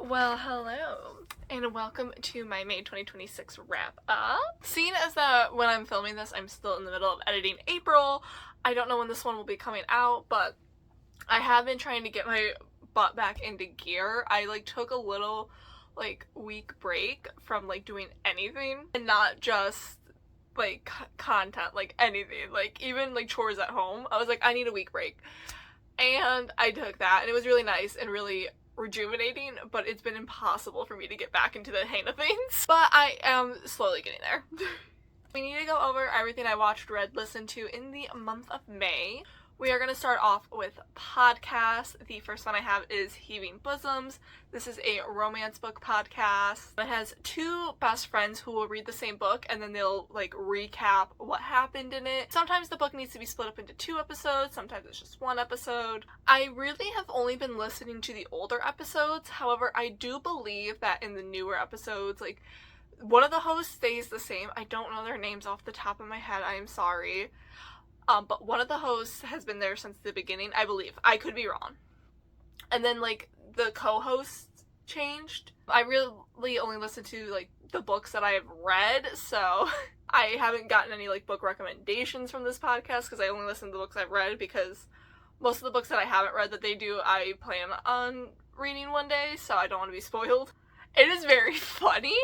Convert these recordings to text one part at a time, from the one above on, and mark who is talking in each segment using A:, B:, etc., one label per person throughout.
A: Well, hello, and welcome to my May 2026 wrap-up. Seeing as that when I'm filming this, I'm still in the middle of editing April, I don't know when this one will be coming out, but I have been trying to get my butt back into gear. I, took a little, week break from, doing anything, and not just, content, anything, even, chores at home. I was like, I need a week break. And I took that, and it was really nice and really rejuvenating, but it's been impossible for me to get back into the hang of things. But I am slowly getting there. We need to go over everything I watched, read, listened to in the month of May. We are going to start off with podcasts. The first one I have is Heaving Bosoms. This is a romance book podcast. It has two best friends who will read the same book and then they'll recap what happened in it. Sometimes the book needs to be split up into 2 episodes, sometimes it's just 1 episode. I really have only been listening to the older episodes. However, I do believe that in the newer episodes, one of the hosts stays the same. I don't know their names off the top of my head. I am sorry. But one of the hosts has been there since the beginning, I believe. I could be wrong. And then, the co-hosts changed. I really only listen to, the books that I have read, so I haven't gotten any, book recommendations from this podcast, because I only listen to the books I've read, because most of the books that I haven't read that they do, I plan on reading one day, so I don't want to be spoiled. It is very funny.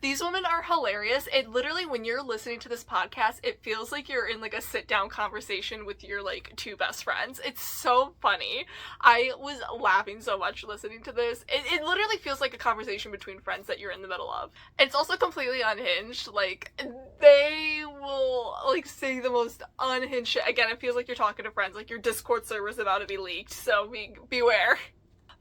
A: These women are hilarious. It literally, when you're listening to this podcast, it feels like you're in a sit-down conversation with your 2 best friends. It's so funny. I was laughing so much listening to this. It literally feels like a conversation between friends that you're in the middle of. It's also completely unhinged. They will say the most unhinged shit. Again, it feels like you're talking to friends. Your Discord server is about to be leaked, so beware.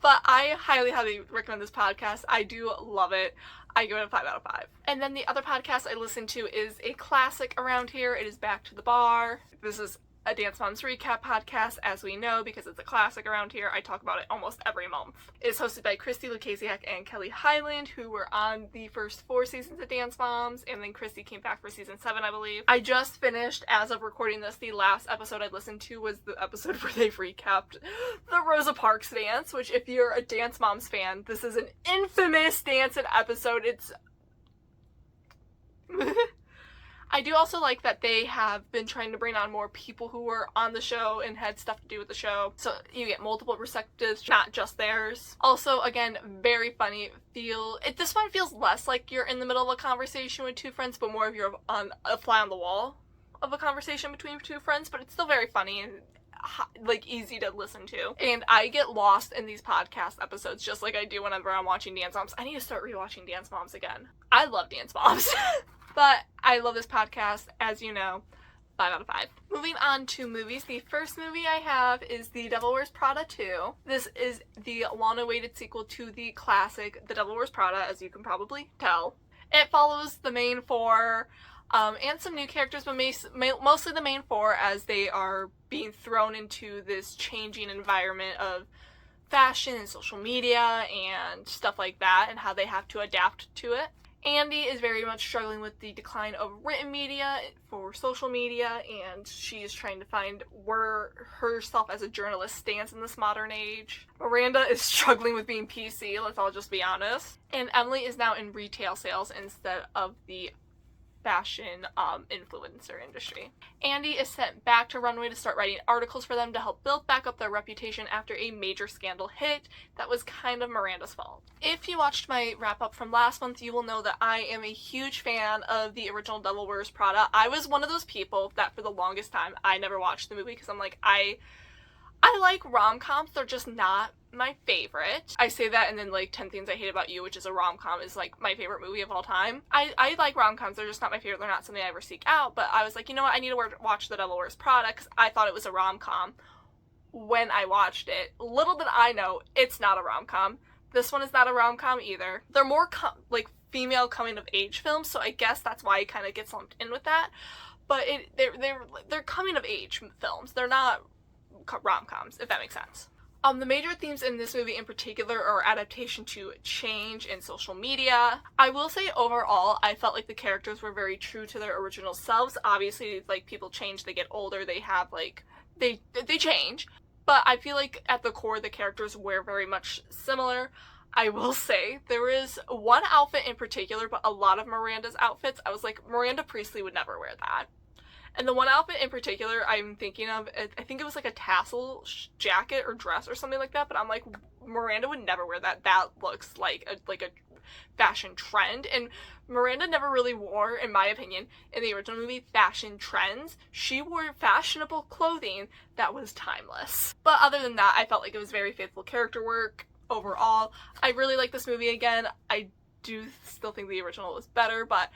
A: But I highly, highly recommend this podcast. I do love it. I give it a 5 out of 5. And then the other podcast I listen to is a classic around here. It is Back to the Bar. This is a Dance Moms recap podcast, as we know, because it's a classic around here. I talk about it almost every month. It's hosted by Christy Lukasiak and Kelly Highland, who were on the first 4 seasons of Dance Moms, and then Christy came back for season 7, I believe. I just finished, as of recording this, the last episode I listened to was the episode where they recapped the Rosa Parks dance, which if you're a Dance Moms fan, this is an infamous dance episode. It's I do also like that they have been trying to bring on more people who were on the show and had stuff to do with the show, so you get multiple perspectives, not just theirs. Also, again, very funny. This one feels less like you're in the middle of a conversation with 2 friends, but more of you're on a fly on the wall of a conversation between 2 friends, but it's still very funny and easy to listen to. And I get lost in these podcast episodes just like I do whenever I'm watching Dance Moms. I need to start rewatching Dance Moms again. I love Dance Moms. But I love this podcast, as you know, 5 out of 5. Moving on to movies, the first movie I have is The Devil Wears Prada 2. This is the long-awaited sequel to the classic The Devil Wears Prada, as you can probably tell. It follows the main 4, and some new characters, but mostly the main 4, as they are being thrown into this changing environment of fashion and social media and stuff like that, and how they have to adapt to it. Andy is very much struggling with the decline of written media for social media, and she is trying to find where herself as a journalist stands in this modern age. Miranda is struggling with being PC, let's all just be honest. And Emily is now in retail sales instead of the fashion influencer industry. Andy is sent back to Runway to start writing articles for them to help build back up their reputation after a major scandal hit that was kind of Miranda's fault. If you watched my wrap-up from last month, you will know that I am a huge fan of the original Devil Wears Prada. I was one of those people that for the longest time I never watched the movie because I'm like, I like rom-coms, they're just not my favorite. I say that and then 10 Things I Hate About You, which is a rom-com, is my favorite movie of all time. I like rom-coms, they're just not my favorite, they're not something I ever seek out, but I was like, you know what, I need to watch The Devil Wears Prada because I thought it was a rom-com when I watched it. Little did I know, it's not a rom-com. This one is not a rom-com either. They're more female coming-of-age films, so I guess that's why it kind of gets lumped in with that, but they're coming-of-age films. They're not rom-coms, if that makes sense. The major themes in this movie in particular are adaptation to change and social media. I will say overall, I felt like the characters were very true to their original selves. Obviously, people change, they get older, they have, they change. But I feel like at the core, the characters were very much similar. I will say there is one outfit in particular, but a lot of Miranda's outfits, I was like, Miranda Priestley would never wear that. And the one outfit in particular I'm thinking of, I think it was like a tassel jacket or dress or something like that, but I'm like, Miranda would never wear that. That looks like a fashion trend. And Miranda never really wore, in my opinion, in the original movie, fashion trends. She wore fashionable clothing that was timeless. But other than that, I felt like it was very faithful character work overall. I really like this movie again. I do still think the original was better, but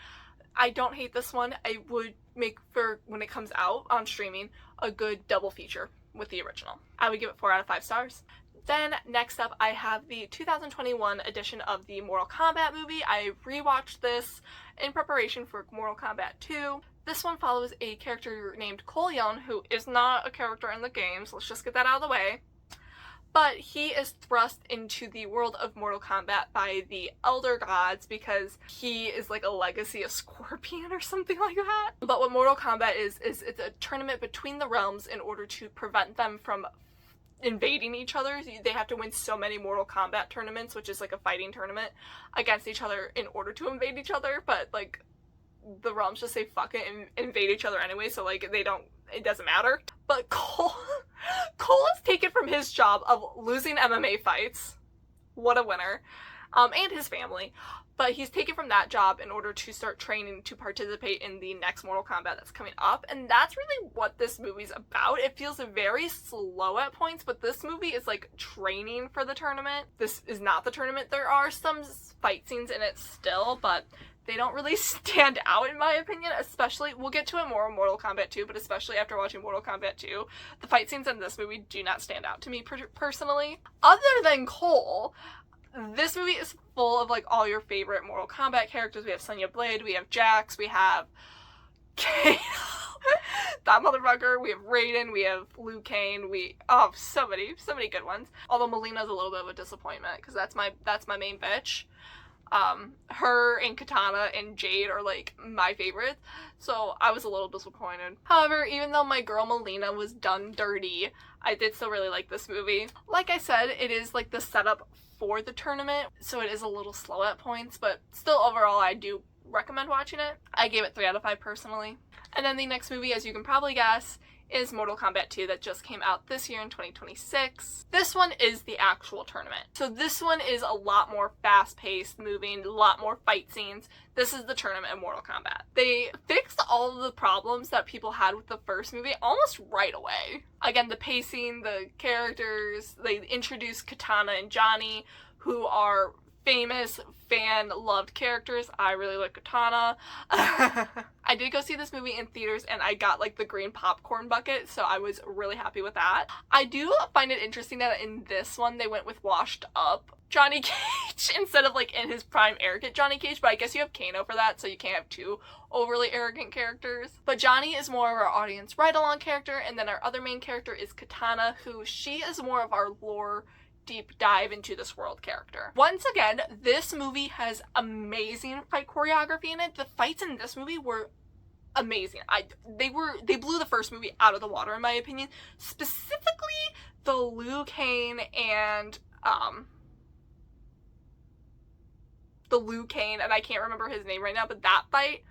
A: I don't hate this one. I would make, for when it comes out on streaming, a good double feature with the original. I would give it 4 out of 5 stars. Then next up, I have the 2021 edition of the Mortal Kombat movie. I rewatched this in preparation for Mortal Kombat 2. This one follows a character named Cole Young, who is not a character in the games. Let's just get that out of the way. But he is thrust into the world of Mortal Kombat by the Elder Gods because he is like a legacy of Scorpion or something like that. But what Mortal Kombat is it's a tournament between the realms in order to prevent them from invading each other. They have to win so many Mortal Kombat tournaments, which is like a fighting tournament, against each other in order to invade each other, but like the realms just say fuck it and invade each other anyway, so like it doesn't matter. But Cole is taken from his job of losing MMA fights. What a winner. And his family. But he's taken from that job in order to start training to participate in the next Mortal Kombat that's coming up. And that's really what this movie's about. It feels very slow at points, but this movie is like training for the tournament. This is not the tournament. There are some fight scenes in it still, but they don't really stand out in my opinion, especially, we'll get to it more in Mortal Kombat 2, but especially after watching Mortal Kombat 2, the fight scenes in this movie do not stand out to me personally. Other than Cole, this movie is full of like all your favorite Mortal Kombat characters. We have Sonya Blade, we have Jax, we have Kano, that motherfucker, we have Raiden, we have Liu Kang, so many good ones. Although Melina's a little bit of a disappointment because that's my main bitch. Her and Katana and Jade are like my favorites, so I was a little disappointed. However, even though my girl Melina was done dirty, I did still really like this movie. Like I said, it is like the setup for the tournament, so it is a little slow at points, but still overall I do recommend watching it. I gave it 3 out of 5 personally. And then the next movie, as you can probably guess, is Mortal Kombat 2 that just came out this year in 2026. This one is the actual tournament. So this one is a lot more fast-paced, moving, a lot more fight scenes. This is the tournament of Mortal Kombat. They fixed all of the problems that people had with the first movie almost right away. Again, the pacing, the characters, they introduced Katana and Johnny, who are famous, fan-loved characters. I really like Katana. I did go see this movie in theaters and I got like the green popcorn bucket, so I was really happy with that. I do find it interesting that in this one they went with washed up Johnny Cage instead of like in his prime arrogant Johnny Cage, but I guess you have Kano for that, so you can't have 2 overly arrogant characters. But Johnny is more of our audience ride-along character, and then our other main character is Katana, who she is more of our lore deep dive into this world character. Once again, this movie has amazing fight choreography in it. The fights in this movie were amazing. They blew the first movie out of the water in my opinion. Specifically the Liu Kang and I can't remember his name right now, but that fight,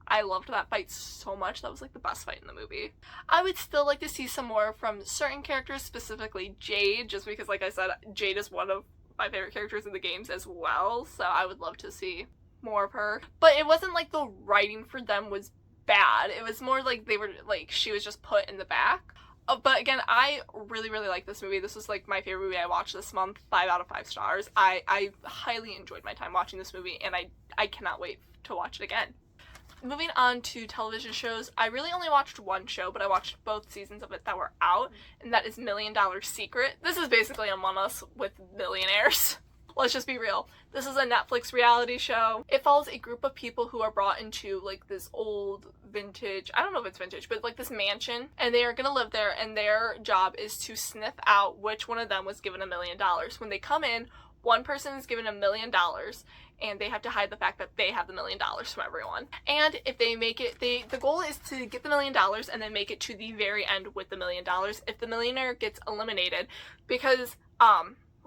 A: I loved that fight so much. That was like the best fight in the movie. I would still like to see some more from certain characters, specifically Jade, just because like I said, Jade is one of my favorite characters in the games as well, so I would love to see more of her. But it wasn't like the writing for them was bad. It was more like they were like, she was just put in the back. But again, I really, really like this movie. This was like my favorite movie I watched this month. 5 out of 5 stars. I highly enjoyed my time watching this movie, and I cannot wait to watch it again. Moving on to television shows, I really only watched one show, but I watched both seasons of it that were out, and that is $1 Million Secret. This is basically Among Us with millionaires. Let's just be real. This is a Netflix reality show. It follows a group of people who are brought into like this old vintage, I don't know if it's vintage, but like this mansion, and they are gonna live there, and their job is to sniff out which one of them was given $1 million. When they come in, one person is given $1 million, and they have to hide the fact that they have the $1 million from everyone. And if they make it, the goal is to get the $1 million and then make it to the very end with the $1 million. If the millionaire gets eliminated, because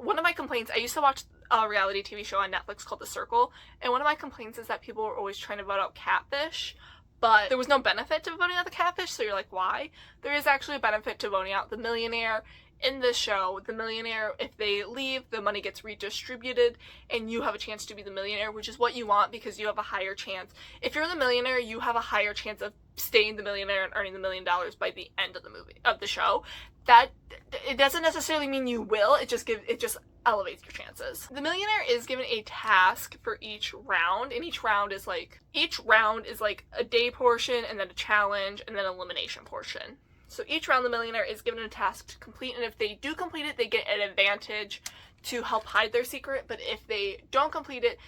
A: one of my complaints, I used to watch a reality TV show on Netflix called The Circle, and one of my complaints is that people were always trying to vote out catfish, but there was no benefit to voting out the catfish, so you're like, why? There is actually a benefit to voting out the millionaire. In this show, the millionaire, if they leave, the money gets redistributed, and you have a chance to be the millionaire, which is what you want because you have a higher chance. If you're the millionaire, you have a higher chance of staying the millionaire and earning the $1 million by the end of the show. That, it doesn't necessarily mean you will, it just elevates your chances. The millionaire is given a task for each round, and each round is like a day portion, and then a challenge, and then an elimination portion. So each round the millionaire is given a task to complete, and if they do complete it, they get an advantage to help hide their secret, but if they don't complete it,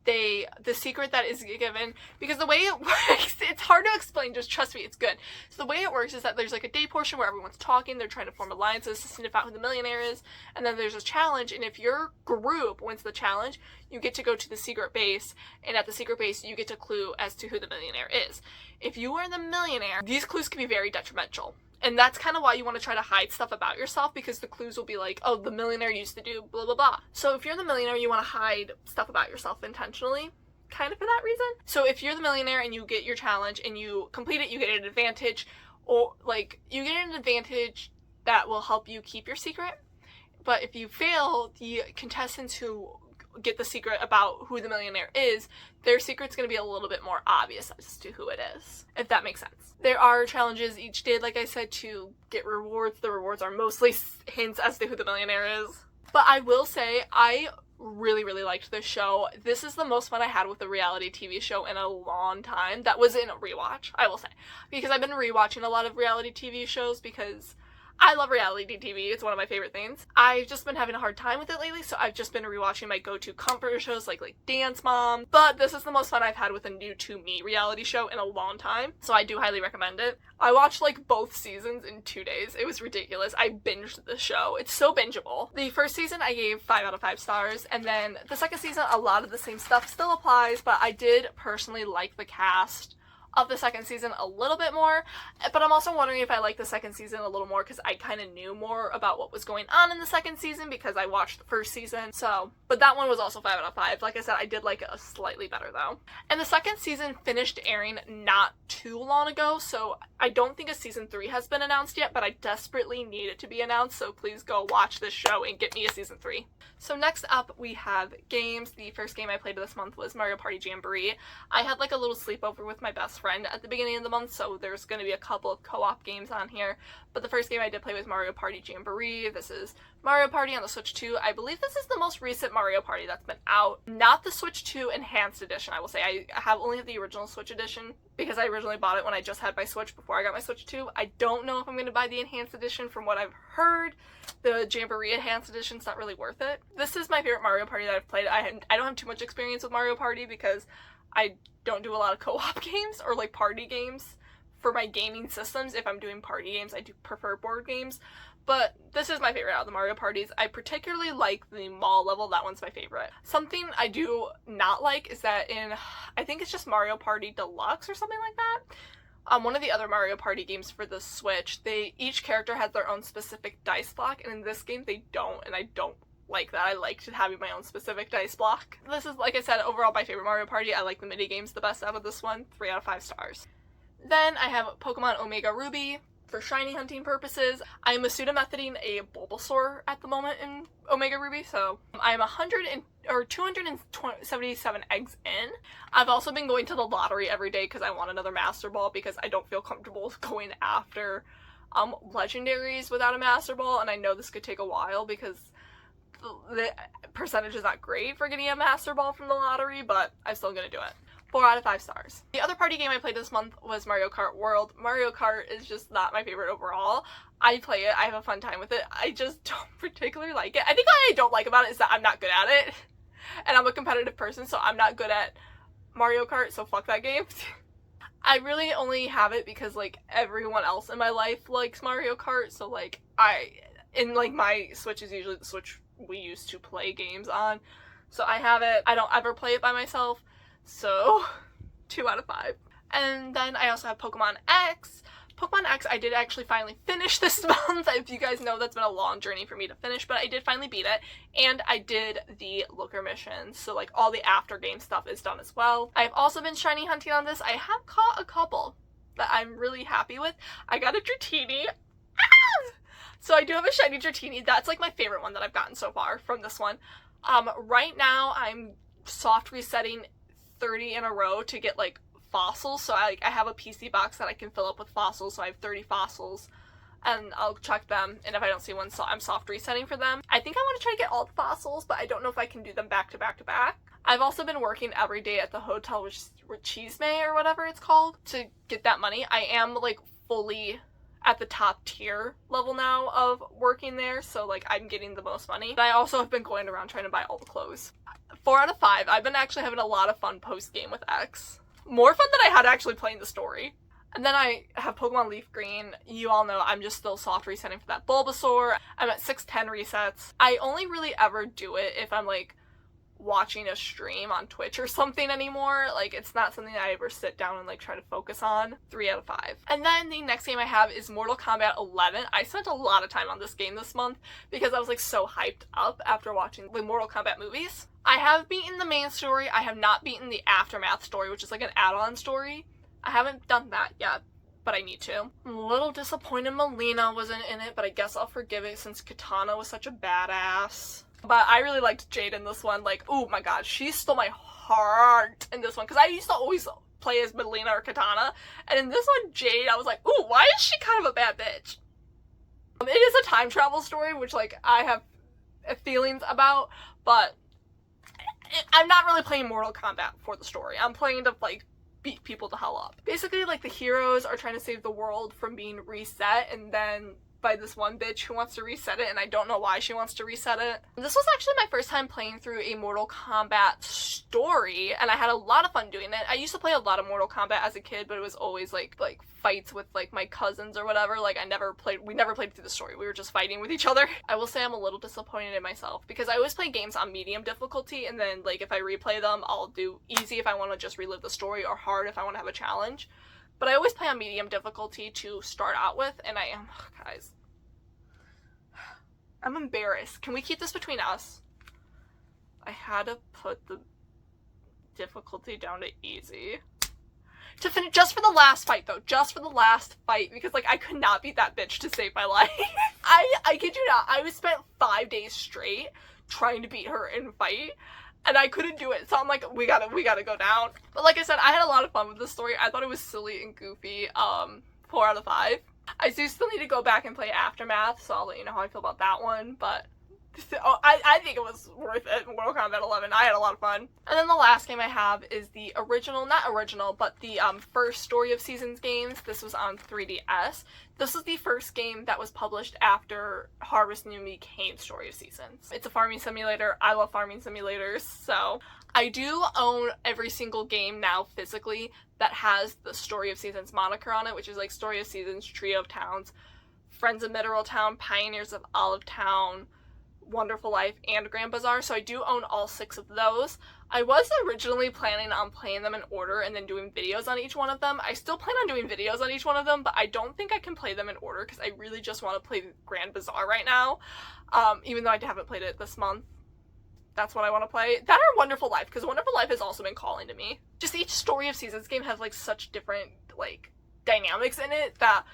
A: the secret that is given, because the way it works, it's hard to explain, just trust me, it's good. So the way it works is that there's like a day portion where everyone's talking, they're trying to form alliances to sniff out who the millionaire is, and then there's a challenge, and if your group wins the challenge, you get to go to the secret base, and at the secret base, you get a clue as to who the millionaire is. If you are the millionaire, these clues can be very detrimental. And that's kind of why you want to try to hide stuff about yourself, because the clues will be like, oh, the millionaire used to do blah, blah, blah. So if you're the millionaire, you want to hide stuff about yourself intentionally, kind of for that reason. So if you're the millionaire and you get your challenge and you complete it, you get an advantage, or like, you get an advantage that will help you keep your secret. But if you fail, the contestants who get the secret about who the millionaire is, their secret's going to be a little bit more obvious as to who it is, if that makes sense. There are challenges each day, like I said, to get rewards. The rewards are mostly hints as to who the millionaire is. But I will say, I really, really liked this show. This is the most fun I had with a reality TV show in a long time. That was in a rewatch, I will say. Because I've been rewatching a lot of reality TV shows because I love reality TV. It's one of my favorite things. I've just been having a hard time with it lately, so I've just been rewatching my go-to comfort shows like Dance Mom. But this is the most fun I've had with a new to me reality show in a long time, so I do highly recommend it. I watched like both seasons in 2 days. It was ridiculous. I binged the show. It's so bingeable. The first season I gave 5 out of 5 stars, and then the second season, a lot of the same stuff still applies, but I did personally like the cast of the second season a little bit more, but I'm also wondering if I like the second season a little more because I kind of knew more about what was going on in the second season because I watched the first season. So, but that one was also 5 out of 5. Like I said, I did like it a slightly better though. And the second season finished airing not too long ago, so I don't think a season 3 has been announced yet, but I desperately need it to be announced, so please go watch this show and get me a season 3. So next up we have games. The first game I played this month was Mario Party Jamboree. I had like a little sleepover with my best friend at the beginning of the month, so there's going to be a couple of co-op games on here, but the first game I did play was Mario Party Jamboree. This is Mario Party on the Switch 2. I believe this is the most recent Mario Party that's been out. Not the Switch 2 Enhanced Edition, I will say. I only have the original Switch Edition because I originally bought it when I just had my Switch before I got my Switch 2. I don't know if I'm going to buy the Enhanced Edition. From what I've heard, the Jamboree Enhanced Edition's not really worth it. This is my favorite Mario Party that I've played. I don't have too much experience with Mario Party because I don't do a lot of co-op games or like party games for my gaming systems. If I'm doing party games, I do prefer board games, but this is my favorite out of the Mario Parties. I particularly like the mall level. That one's my favorite. Something I do not like is that in, I think it's just Mario Party Deluxe or something like that, one of the other Mario Party games for the Switch, each character has their own specific dice block, and in this game they don't, and I don't like that. I liked having my own specific dice block. This is, like I said, overall my favorite Mario Party. I like the mini games the best out of this one. 3 out of 5 stars. Then I have Pokemon Omega Ruby for shiny hunting purposes. I am pseudomethading a Bulbasaur at the moment in Omega Ruby, so I'm 277 eggs in. I've also been going to the lottery every day because I want another Master Ball because I don't feel comfortable going after legendaries without a Master Ball, and I know this could take a while because the percentage is not great for getting a Master Ball from the lottery, but I'm still gonna do it. 4 out of 5 stars. The other party game I played this month was Mario Kart World. Mario Kart is just not my favorite overall. I play it, I have a fun time with it. I just don't particularly like it. I think what I don't like about it is that I'm not good at it. And I'm a competitive person, so I'm not good at Mario Kart, so fuck that game. I really only have it because like everyone else in my life likes Mario Kart, so like my Switch is usually the Switch we used to play games on. So I have it. I don't ever play it by myself. So 2 out of 5. And then I also have Pokemon X. Pokemon X, I did actually finally finish this month. If you guys know, that's been a long journey for me to finish, but I did finally beat it, and I did the Looker missions, so like all the after game stuff is done as well. I've also been shiny hunting on this. I have caught a couple that I'm really happy with. I got a Dratini. So I do have a shiny Dratini. That's like my favorite one that I've gotten so far from this one. Right now I'm soft resetting 30 in a row to get like fossils, so I have a PC box that I can fill up with fossils, so I have 30 fossils, and I'll check them, and if I don't see one, so I'm soft resetting for them. I think I want to try to get all the fossils, but I don't know if I can do them back to back to back. I've also been working every day at the hotel with Chisme or whatever it's called to get that money. I am like fully at the top tier level now of working there, so like I'm getting the most money. But I also have been going around trying to buy all the clothes. 4 out of 5. I've been actually having a lot of fun post-game with X. More fun than I had actually playing the story. And then I have Pokemon Leaf Green. You all know I'm just still soft resetting for that Bulbasaur. I'm at 610 resets. I only really ever do it if I'm like watching a stream on Twitch or something anymore. Like, it's not something I ever sit down and like try to focus on. 3 out of 5. And then the next game I have is Mortal Kombat 11. I spent a lot of time on this game this month because I was like so hyped up after watching the Mortal Kombat movies. I have beaten the main story. I have not beaten the Aftermath story, which is like an add-on story. I haven't done that yet, but I need to. I'm a little disappointed Melina wasn't in it, but I guess I'll forgive it since Katana was such a badass. But I really liked Jade in this one. Like, oh my god, she stole my heart in this one, because I used to always play as Melina or Katana, and in this one, Jade, I was like, ooh, why is she kind of a bad bitch? It is a time travel story, which like I have feelings about, but I'm not really playing Mortal Kombat for the story. I'm playing to like beat people the hell up. Basically, like, the heroes are trying to save the world from being reset, and then by this one bitch who wants to reset it, and I don't know why she wants to reset it. This was actually my first time playing through a Mortal Kombat story, and I had a lot of fun doing it. I used to play a lot of Mortal Kombat as a kid, but it was always like fights with like my cousins or whatever. Like, we never played through the story. We were just fighting with each other. I will say I'm a little disappointed in myself because I always play games on medium difficulty, and then like if I replay them, I'll do easy if I want to just relive the story, or hard if I want to have a challenge. But I always play on medium difficulty to start out with, and I am, guys, I'm embarrassed. Can we keep this between us? I had to put the difficulty down to easy. To finish, just for the last fight though, just for the last fight, because like I could not beat that bitch to save my life. I kid you not, I was spent 5 days straight trying to beat her in a fight, and I couldn't do it, so I'm like, we gotta go down. But like I said, I had a lot of fun with this story. I thought it was silly and goofy. 4 out of 5. I do still need to go back and play Aftermath, so I'll let you know how I feel about that one, but I think it was worth it. Mortal Kombat 11, I had a lot of fun. And then the last game I have is the original, not original, but the first Story of Seasons games. This was on 3DS. This is the first game that was published after Harvest Moon became Story of Seasons. It's a farming simulator. I love farming simulators, so I do own every single game now physically that has the Story of Seasons moniker on it, which is like Story of Seasons, Trio of Towns, Friends of Mineral Town, Pioneers of Olive Town, Wonderful Life, and Grand Bazaar, so I do own all 6 of those. I was originally planning on playing them in order and then doing videos on each one of them. I still plan on doing videos on each one of them, but I don't think I can play them in order because I really just want to play Grand Bazaar right now, even though I haven't played it this month. That's what I want to play. That or Wonderful Life, because Wonderful Life has also been calling to me. Just each Story of Seasons game has like such different like dynamics in it that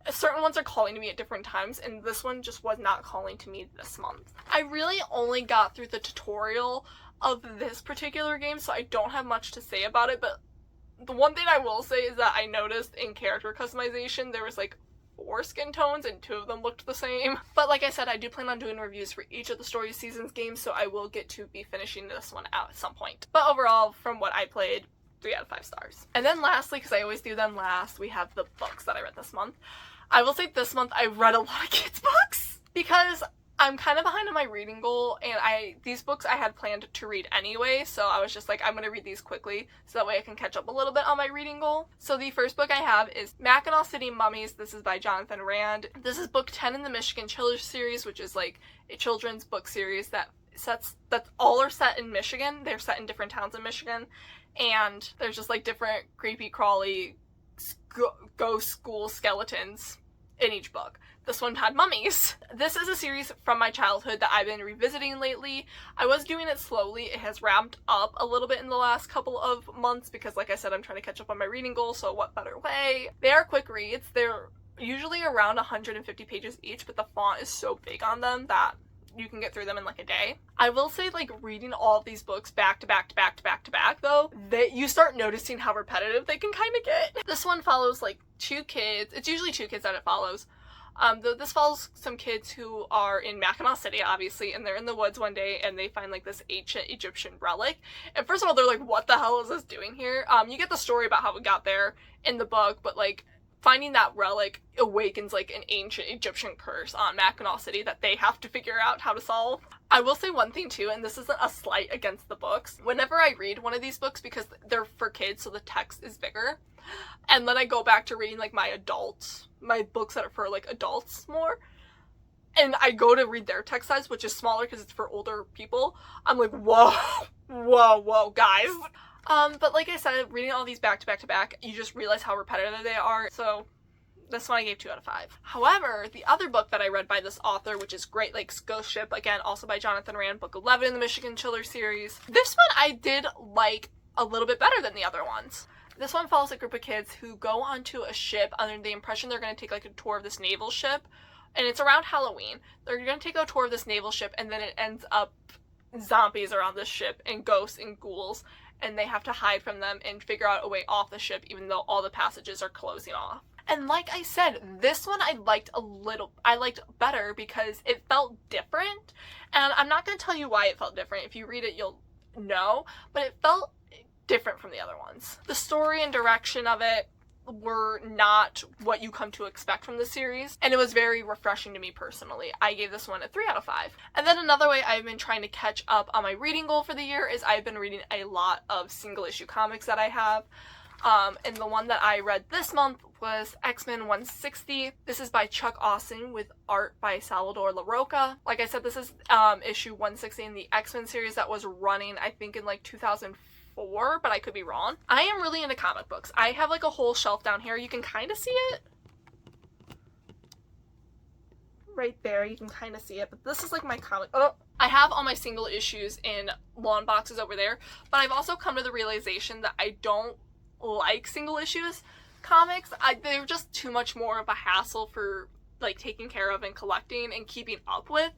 A: certain ones are calling to me at different times, and this one just was not calling to me this month. I really only got through the tutorial of this particular game, so I don't have much to say about it, but the one thing I will say is that I noticed in character customization there was like 4 skin tones and 2 of them looked the same. But like I said, I do plan on doing reviews for each of the Story of Seasons games, so I will get to be finishing this one out at some point. But overall, from what I played, 3 out of 5 stars. And then lastly, because I always do them last, we have the books that I read this month. I will say this month I read a lot of kids' books because I'm kind of behind on my reading goal, and these books I had planned to read anyway, so I was just like, I'm going to read these quickly so that way I can catch up a little bit on my reading goal. So the first book I have is Mackinaw City Mummies. This is by Jonathan Rand. This is book 10 in the Michigan Children's series, which is like a children's book series that all are set in Michigan. They're set in different towns in Michigan, and there's just like different creepy crawly ghost school skeletons in each book. This one had mummies. This is a series from my childhood that I've been revisiting lately. I was doing it slowly. It has ramped up a little bit in the last couple of months because, like I said, I'm trying to catch up on my reading goals, so what better way? They are quick reads. They're usually around 150 pages each, but the font is so big on them that you can get through them in like a day. I will say, like, reading all of these books back to back to back to back to back, though, that you start noticing how repetitive they can kind of get. This one follows like two kids. It's usually two kids that it follows. This follows some kids who are in Mackinac City, obviously, and they're in the woods one day and they find like this ancient Egyptian relic. And first of all, they're like, what the hell is this doing here? You get the story about how it got there in the book, but like finding that relic awakens like an ancient Egyptian curse on Mackinac City that they have to figure out how to solve. I will say one thing too, and this isn't a slight against the books. Whenever I read one of these books, because they're for kids, so the text is bigger, and then I go back to reading like my books that are for like adults more, and I go to read their text size, which is smaller because it's for older people, I'm like, whoa, guys. But like I said, reading all these back to back to back, you just realize how repetitive they are, so this one I gave 2 out of 5. However, the other book that I read by this author, which is Great Lakes Ghost Ship, again, also by Jonathan Rand, book 11 in the Michigan Chiller series. This one I did like a little bit better than the other ones. This one follows a group of kids who go onto a ship under the impression they're going to take like a tour of this naval ship, and it's around Halloween. They're going to take a tour of this naval ship, and then it ends up zombies are on this ship, and ghosts and ghouls, and they have to hide from them and figure out a way off the ship even though all the passages are closing off. And like I said, this one I liked better because it felt different, and I'm not going to tell you why it felt different. If you read it, you'll know, but it felt different from the other ones. The story and direction of it were not what you come to expect from the series, and it was very refreshing to me personally. I gave this one a 3 out of 5. And then another way I've been trying to catch up on my reading goal for the year is I've been reading a lot of single issue comics that I have. And the one that I read this month was X-Men 160. This is by Chuck Austin with art by Salvador Larroca. Like I said, this is issue 160 in the X-Men series that was running, I think, in like 2004, but I could be wrong. I am really into comic books. I have like a whole shelf down here. You can kind of see it. Right there, you can kind of see it, but this is like my comic. Oh, I have all my single issues in long boxes over there, but I've also come to the realization that I don't like single issues comics. They're just too much more of a hassle for like taking care of and collecting and keeping up with.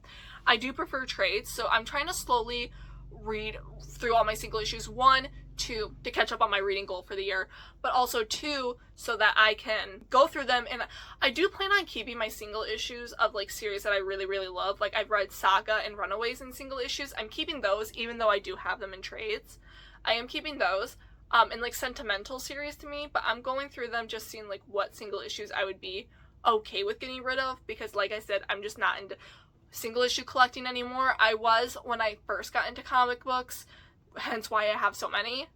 A: I do prefer trades, so I'm trying to slowly read through all my single issues. 1, 2, to catch up on my reading goal for the year, but also 2, so that I can go through them. And I do plan on keeping my single issues of like series that I really, really love. Like I've read Saga and Runaways in single issues. I'm keeping those, even though I do have them in trades. I am keeping those. And like sentimental series to me, but I'm going through them just seeing like what single issues I would be okay with getting rid of, because like I said, I'm just not into single issue collecting anymore. I was when I first got into comic books, hence why I have so many,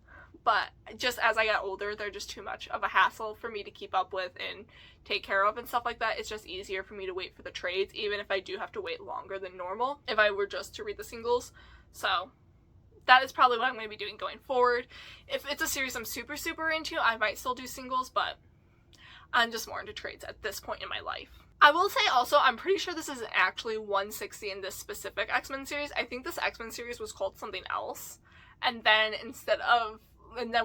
A: but just as I got older, they're just too much of a hassle for me to keep up with and take care of and stuff like that. It's just easier for me to wait for the trades, even if I do have to wait longer than normal if I were just to read the singles. So that is probably what I'm going to be doing going forward. If it's a series I'm super, super into, I might still do singles, but I'm just more into trades at this point in my life. I will say also, I'm pretty sure this is actually 160 in this specific X-Men series. I think this X-Men series was called something else. And then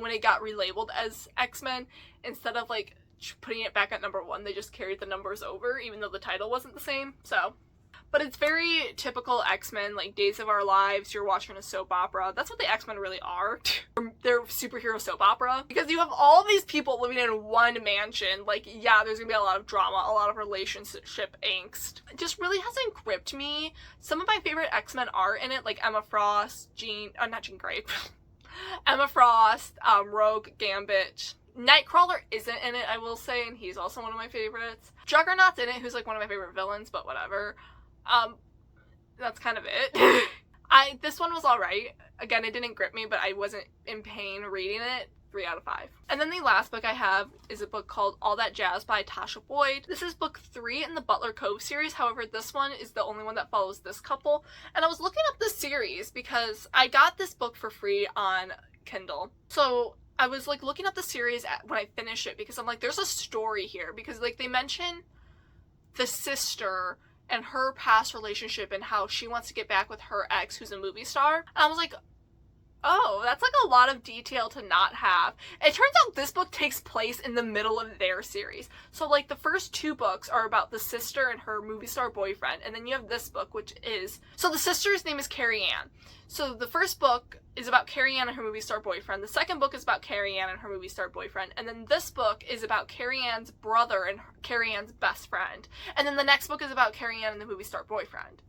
A: when it got relabeled as X-Men, instead of like putting it back at number 1, they just carried the numbers over, even though the title wasn't the same. So, but it's very typical X-Men, like Days of Our Lives, you're watching a soap opera. That's what the X-Men really are. They're superhero soap opera. Because you have all these people living in one mansion. Like, yeah, there's gonna be a lot of drama, a lot of relationship angst. It just really hasn't gripped me. Some of my favorite X-Men are in it, like Emma Frost, not Jean Grey. Emma Frost, Rogue, Gambit. Nightcrawler isn't in it, I will say, and he's also one of my favorites. Juggernaut's in it, who's like one of my favorite villains, but whatever. That's kind of it. This one was alright. Again, it didn't grip me, but I wasn't in pain reading it. 3 out of 5. And then the last book I have is a book called All That Jazz by Tasha Boyd. This is book 3 in the Butler Cove series. However, this one is the only one that follows this couple. And I was looking up this series because I got this book for free on Kindle. So I was like looking up the series when I finished it because I'm like, there's a story here, because like they mention the sister and her past relationship and how she wants to get back with her ex who's a movie star. And I was like, oh, that's like a lot of detail to not have. It turns out this book takes place in the middle of their series. So like the first 2 books are about the sister and her movie star boyfriend, and then you have this book, which is, so the sister's name is Carrie Ann. So the first book is about Carrie Ann and her movie star boyfriend. The second book is about Carrie Ann and her movie star boyfriend. And then this book is about Carrie Ann's brother and Carrie Ann's best friend. And then the next book is about Carrie Ann and the movie star boyfriend.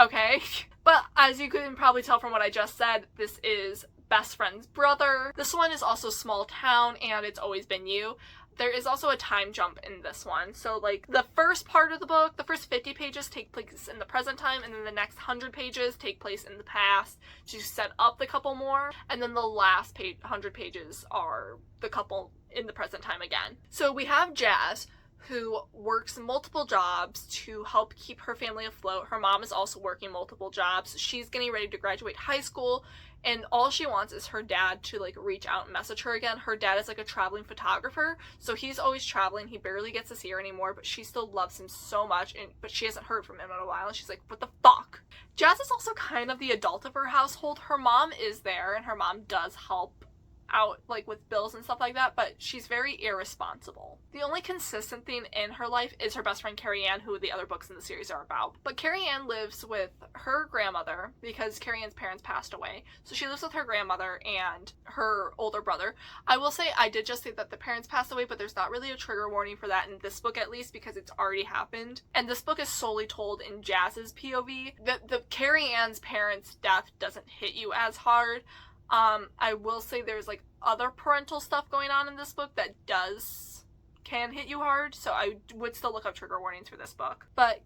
A: Okay? But as you can probably tell from what I just said, this is best friend's brother. This one is also small town, and It's Always Been You. There is also a time jump in this one. So like the first part of the book, the first 50 pages take place in the present time, and then the next 100 pages take place in the past to set up the couple more. And then the last 100 pages are the couple in the present time again. So we have Jazz, who works multiple jobs to help keep her family afloat. Her mom is also working multiple jobs. She's getting ready to graduate high school, and all she wants is her dad to like reach out and message her again. Her dad is like a traveling photographer, so he's always traveling. He barely gets to see her anymore, but she still loves him so much, but she hasn't heard from him in a while, and she's like, what the fuck? Jazz is also kind of the adult of her household. Her mom is there, and her mom does help out like with bills and stuff like that, but she's very irresponsible. The only consistent thing in her life is her best friend Carrie Ann, who the other books in the series are about. But Carrie Ann lives with her grandmother because Carrie Ann's parents passed away. So she lives with her grandmother and her older brother. I will say I did just say that the parents passed away, but there's not really a trigger warning for that in this book, at least, because it's already happened. And this book is solely told in Jazz's POV. The Carrie Ann's parents' death doesn't hit you as hard. I will say there's like other parental stuff going on in this book that can hit you hard, so I would still look up trigger warnings for this book. But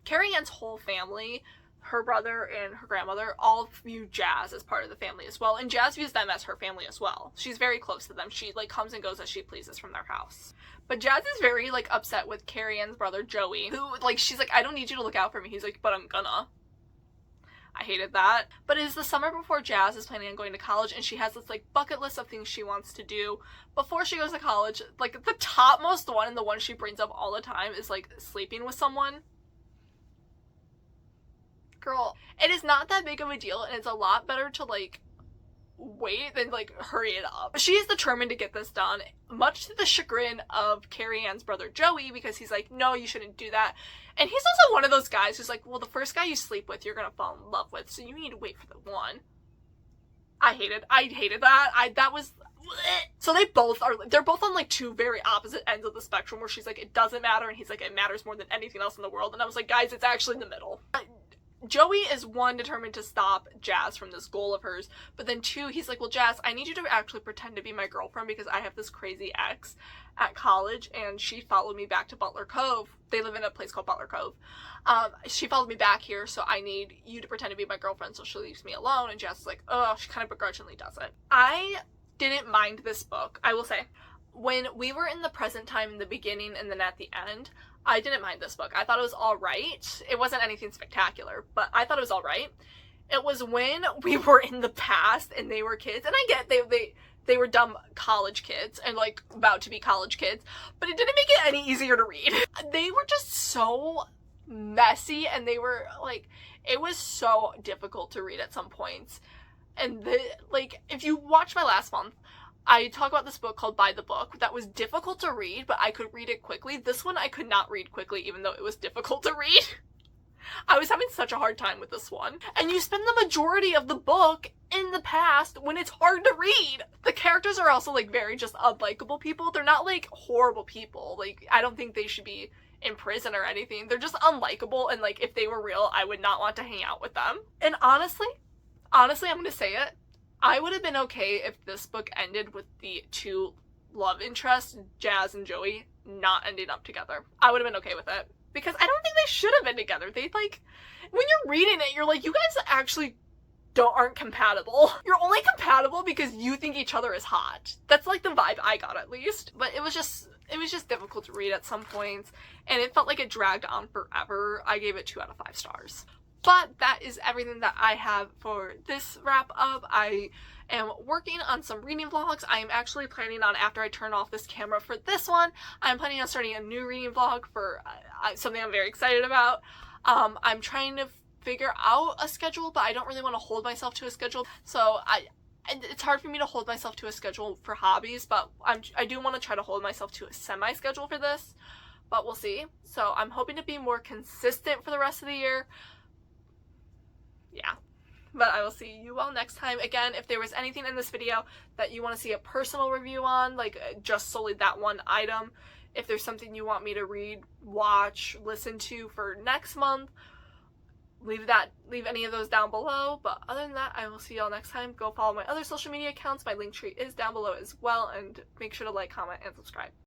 A: Carrie Ann's whole family, her brother and her grandmother, all view Jazz as part of the family as well, and Jazz views them as her family as well. She's very close to them. She like comes and goes as she pleases from their house. But Jazz is very like upset with Carrie Ann's brother Joey, who like she's like, I don't need you to look out for me. He's like, but I'm gonna. I hated that. But it is the summer before Jazz is planning on going to college, and she has this like bucket list of things she wants to do before she goes to college. Like the topmost one, and the one she brings up all the time, is like sleeping with someone. Girl, it is not that big of a deal, and it's a lot better to like wait than like hurry it up. She is determined to get this done, much to the chagrin of Carrie Ann's brother Joey, because he's like, no, you shouldn't do that. And he's also one of those guys who's like, well, the first guy you sleep with, you're gonna fall in love with, so you need to wait for the one. I hated that. That was... So they're both on like 2 very opposite ends of the spectrum, where she's like, it doesn't matter, and he's like, it matters more than anything else in the world. And I was like, guys, it's actually in the middle. Joey is 1, determined to stop Jazz from this goal of hers, but then 2, he's like, well, Jazz, I need you to actually pretend to be my girlfriend, because I have this crazy ex at college, and she followed me back to Butler Cove. They live in a place called Butler Cove. She followed me back here, so I need you to pretend to be my girlfriend, so she leaves me alone. And Jazz is like, oh, she kind of begrudgingly does it. I didn't mind this book, I will say. When we were in the present time in the beginning and then at the end, I didn't mind this book. I thought it was alright. It wasn't anything spectacular, but I thought it was alright. It was when we were in the past and they were kids, and I get they were dumb college kids and like about to be college kids, but it didn't make it any easier to read. They were just so messy, and they were like, it was so difficult to read at some points. And like, if you watch my last month, I talk about this book called By the Book that was difficult to read, but I could read it quickly. This one I could not read quickly, even though it was difficult to read. I was having such a hard time with this one. And you spend the majority of the book in the past when it's hard to read. The characters are also like very just unlikable people. They're not like horrible people. Like, I don't think they should be in prison or anything. They're just unlikable, and like if they were real, I would not want to hang out with them. And honestly, I'm gonna say it, I would have been okay if this book ended with the 2 love interests, Jazz and Joey, not ending up together. I would have been okay with it. Because I don't think they should have been together. They like, when you're reading it, you're like, you guys actually aren't compatible. You're only compatible because you think each other is hot. That's like the vibe I got, at least. But it was just difficult to read at some points, and it felt like it dragged on forever. I gave it 2 out of 5 stars. But that is everything that I have for this wrap up. I am working on some reading vlogs. I am actually planning on, after I turn off this camera for this one, I'm planning on starting a new reading vlog for something I'm very excited about. I'm trying to figure out a schedule, but I don't really want to hold myself to a schedule. So it's hard for me to hold myself to a schedule for hobbies, but I do want to try to hold myself to a semi-schedule for this, but we'll see. So I'm hoping to be more consistent for the rest of the year. Yeah, but I will see you all next time. Again, if there was anything in this video that you want to see a personal review on, like just solely that one item, if there's something you want me to read, watch, listen to for next month, leave any of those down below. But other than that, I will see y'all next time. Go follow my other social media accounts. My link tree is down below as well, and make sure to like, comment, and subscribe.